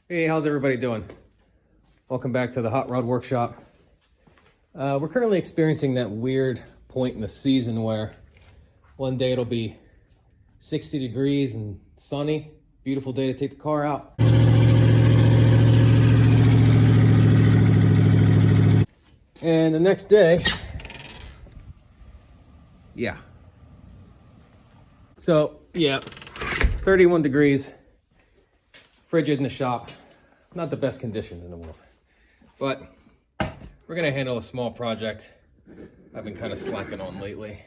Hey, how's everybody doing? Welcome back to the Hot Rod Workshop. We're currently experiencing that weird point in the season where one day it'll be 60 degrees and sunny, beautiful day to take the car out. And the next day, yeah. So, yeah, 31 degrees, frigid in the shop. Not the best conditions in the world, but we're gonna handle a small project I've been kind of slacking on lately.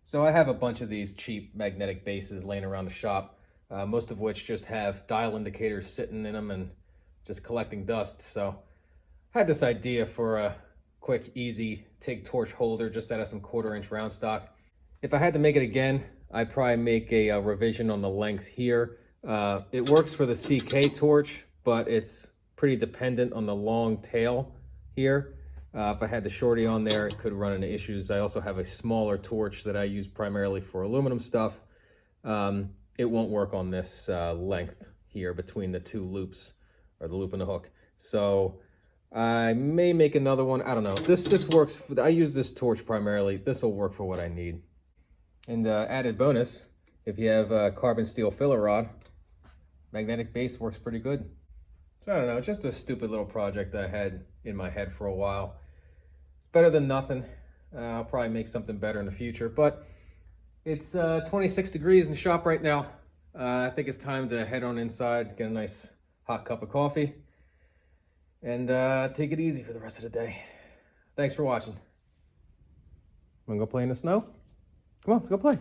So I have a bunch of these cheap magnetic bases laying around the shop, most of which just have dial indicators sitting in them and just collecting dust. So I had this idea for a quick, easy TIG torch holder just out of some 1/4 inch round stock. If I had to make it again, I'd probably make a revision on the length here. It works for the CK torch, but it's pretty dependent on the long tail here. If I had the shorty on there, it could run into issues. I also have a smaller torch that I use primarily for aluminum stuff. It won't work on this length here between the two loops, or the loop and the hook. So I may make another one. I don't know. This works. I use this torch primarily. This will work for what I need. And added bonus, if you have a carbon steel filler rod, magnetic base works pretty good. So I don't know, it's just a stupid little project I had in my head for a while. It's better than nothing. I'll probably make something better in the future, but it's 26 degrees in the shop right now. I think it's time to head on inside, get a nice hot cup of coffee, and take it easy for the rest of the day. Thanks for watching. Wanna go play in the snow? Come on, let's go play.